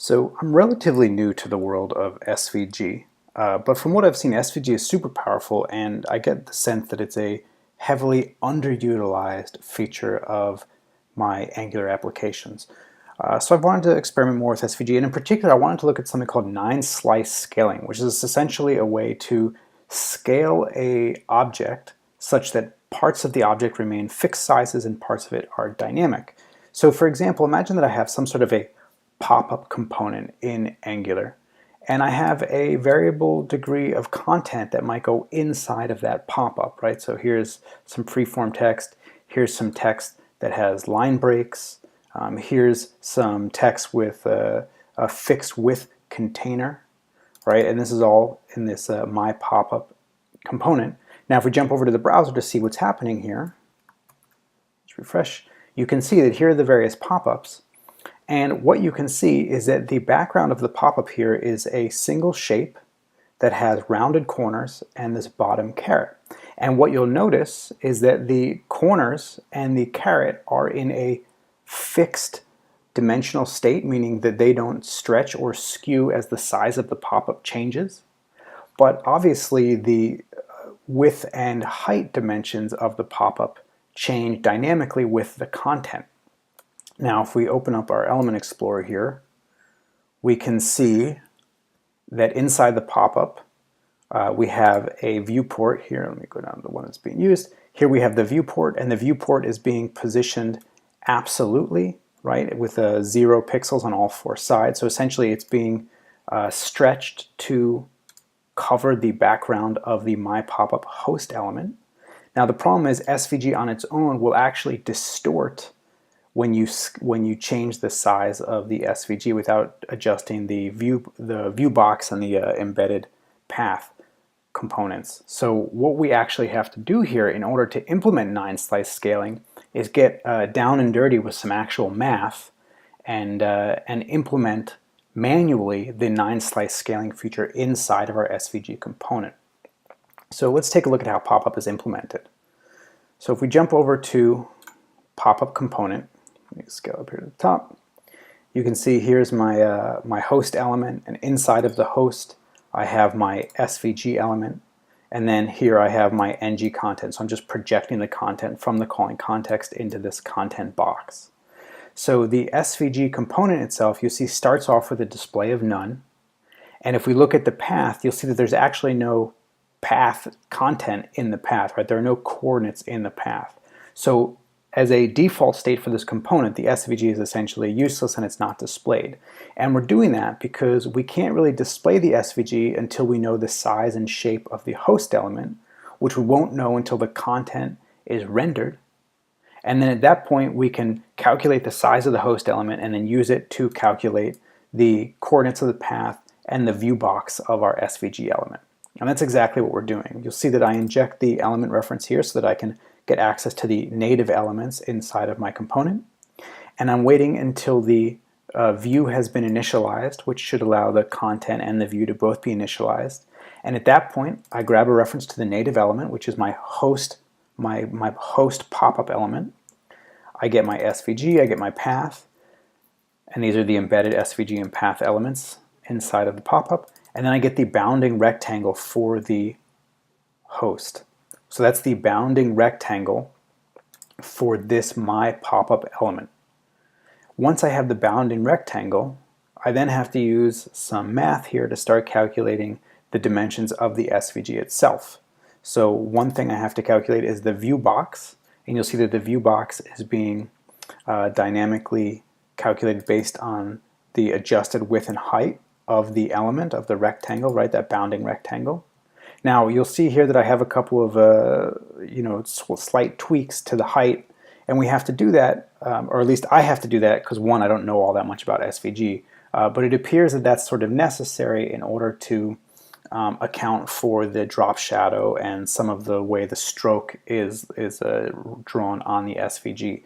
So I'm relatively new to the world of SVG, but from what I've seen, SVG is super powerful, and I get the sense that it's a heavily underutilized feature of my Angular applications. So I wanted to experiment more with SVG, and in particular I wanted to look at something called 9-slice scaling, which is essentially a way to scale a object such that parts of the object remain fixed sizes and parts of it are dynamic. So for example, imagine that I have some sort of a pop-up component in Angular, and I have a variable degree of content that might go inside of that pop-up, right? So here's some free-form text, here's some text that has line breaks, here's some text with a fixed width container, right? And this is all in this my pop-up component. Now if we jump over to the browser to see what's happening here, let's refresh, you can see that here are the various pop-ups. And what you can see is that the background of the pop-up here is a single shape that has rounded corners and this bottom caret. And what you'll notice is that the corners and the caret are in a fixed dimensional state, meaning that they don't stretch or skew as the size of the pop-up changes. But obviously the width and height dimensions of the pop-up change dynamically with the content. Now if we open up our Element Explorer here, we can see that inside the pop-up we have a viewport here. Let me go down to the one that's being used. Here we have the viewport, and the viewport is being positioned absolutely, right, with 0 pixels on all 4 sides. So essentially it's being stretched to cover the background of the my pop-up host element. Now the problem is SVG on its own will actually distort when you change the size of the SVG without adjusting the view box and the embedded path components. So what we actually have to do here in order to implement 9-slice scaling is get down and dirty with some actual math and implement manually the 9-slice scaling feature inside of our SVG component. So let's take a look at how PopUp is implemented. So if we jump over to PopUp component, let me scale up here to the top. You can see here's my my host element, and inside of the host I have my SVG element, and then here I have my ng content. So I'm just projecting the content from the calling context into this content box. So the SVG component itself, you see, starts off with a display of none, and if we look at the path, you'll see that there's actually no path content in the path, right? There are no coordinates in the path. So as a default state for this component, the SVG is essentially useless and it's not displayed. And we're doing that because we can't really display the SVG until we know the size and shape of the host element, which we won't know until the content is rendered. And then at that point we can calculate the size of the host element and then use it to calculate the coordinates of the path and the view box of our SVG element. And that's exactly what we're doing. You'll see that I inject the element reference here so that I can get access to the native elements inside of my component. And I'm waiting until the view has been initialized, which should allow the content and the view to both be initialized. And at that point, I grab a reference to the native element, which is my host pop-up element. I get my SVG, I get my path, and these are the embedded SVG and path elements inside of the pop-up. And then I get the bounding rectangle for the host. So that's the bounding rectangle for this my pop-up element. Once I have the bounding rectangle, I then have to use some math here to start calculating the dimensions of the SVG itself. So one thing I have to calculate is the view box, and you'll see that the view box is being dynamically calculated based on the adjusted width and height of the element of the rectangle, right, that bounding rectangle. Now you'll see here that I have a couple of slight tweaks to the height, and we have to do that, or at least I have to do that because one, I don't know all that much about SVG, but it appears that that's sort of necessary in order to account for the drop shadow and some of the way the stroke is drawn on the SVG.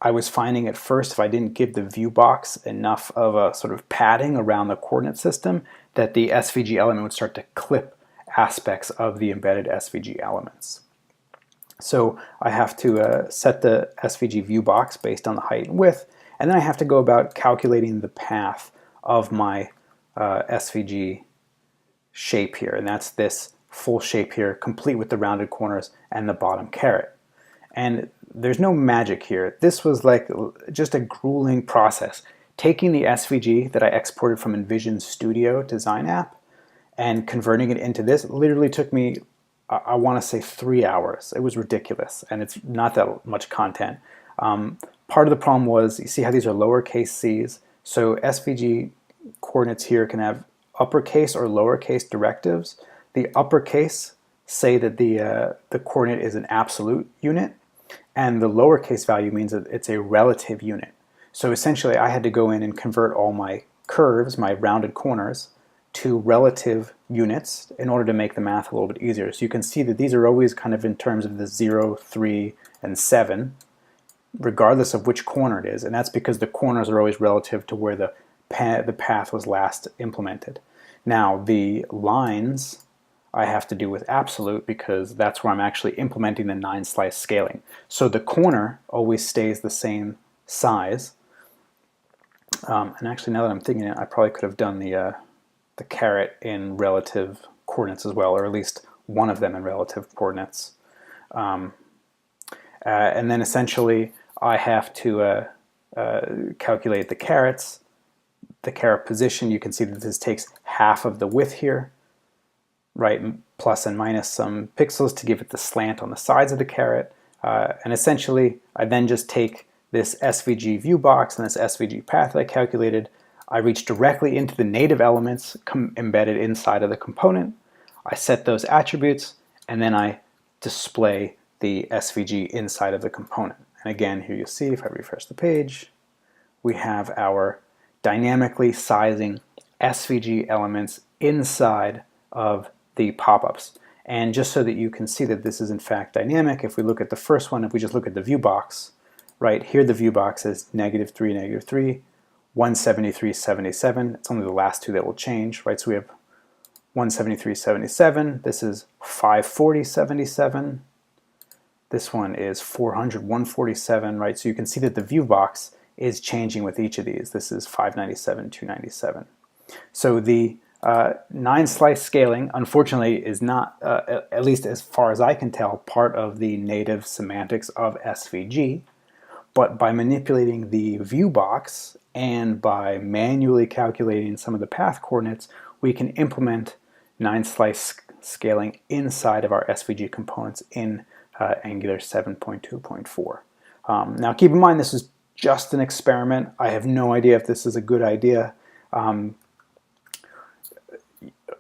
I was finding at first if I didn't give the view box enough of a sort of padding around the coordinate system that the SVG element would start to clip aspects of the embedded SVG elements. So I have to set the SVG view box based on the height and width, And then I have to go about calculating the path of my SVG shape here, and that's this full shape here, complete with the rounded corners and the bottom caret. And there's no magic here. This was like just a grueling process. Taking the SVG that I exported from InVision Studio Design app and converting it into this literally took me, I want to say, 3 hours. It was ridiculous, and it's not that much content. Part of the problem was, you see how these are lowercase c's, so SVG coordinates here can have uppercase or lowercase directives. The uppercase say that the coordinate is an absolute unit, and the lowercase value means that it's a relative unit. So essentially I had to go in and convert all my curves, my rounded corners, to relative units in order to make the math a little bit easier. So you can see that these are always kind of in terms of the 0, 3, and 7, regardless of which corner it is, and that's because the corners are always relative to where the path was last implemented. Now the lines I have to do with absolute because that's where I'm actually implementing the 9-slice scaling. So the corner always stays the same size. And actually, now that I'm thinking it, I probably could have done the caret in relative coordinates as well, or at least one of them in relative coordinates. And then essentially I have to calculate the carets. The caret position, you can see that this takes half of the width here, right, plus and minus some pixels to give it the slant on the sides of the caret. And essentially I then just take this SVG view box and this SVG path that I calculated. I reach directly into the native elements embedded inside of the component. I set those attributes, and then I display the SVG inside of the component. And again, here you see, if I refresh the page, we have our dynamically sizing SVG elements inside of the pop-ups. And just so that you can see that this is in fact dynamic, if we look at the first one, if we just look at the view box, right here the view box is -3, -3, 173.77. It's only the last two that will change, right? So we have 173.77. This is 540.77. This one is 400.147, right? So you can see that the view box is changing with each of these. This is 597, 297. So the 9-slice scaling, unfortunately, is not, at least as far as I can tell, part of the native semantics of SVG. But by manipulating the view box and by manually calculating some of the path coordinates, we can implement 9-slice scaling inside of our SVG components in Angular 7.2.4. Now keep in mind, this is just an experiment. I have no idea if this is a good idea.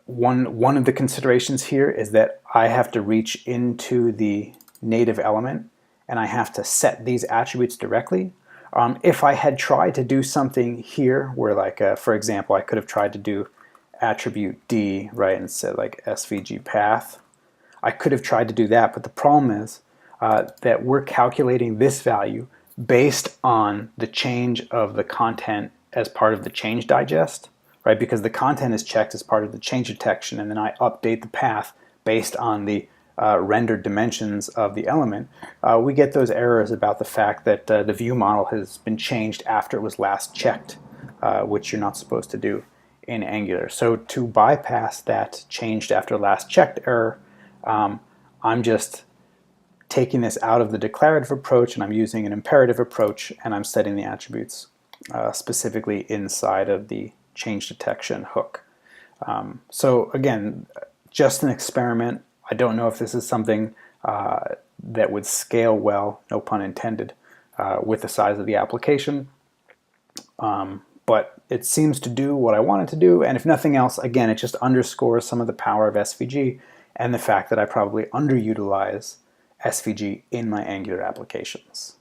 One of the considerations here is that I have to reach into the native element and I have to set these attributes directly. If I had tried to do something here where, like, for example, I could have tried to do attribute D, right, and said like SVG path, I could have tried to do that, but the problem is that we're calculating this value based on the change of the content as part of the change digest, right, because the content is checked as part of the change detection, and then I update the path based on the rendered dimensions of the element. We get those errors about the fact that the view model has been changed after it was last checked, which you're not supposed to do in Angular. So to bypass that changed after last checked error, I'm just taking this out of the declarative approach and I'm using an imperative approach, and I'm setting the attributes specifically inside of the change detection hook. So again, just an experiment. I don't know if this is something that would scale well, no pun intended, with the size of the application. But it seems to do what I want it to do, and if nothing else, again, it just underscores some of the power of SVG and the fact that I probably underutilize SVG in my Angular applications.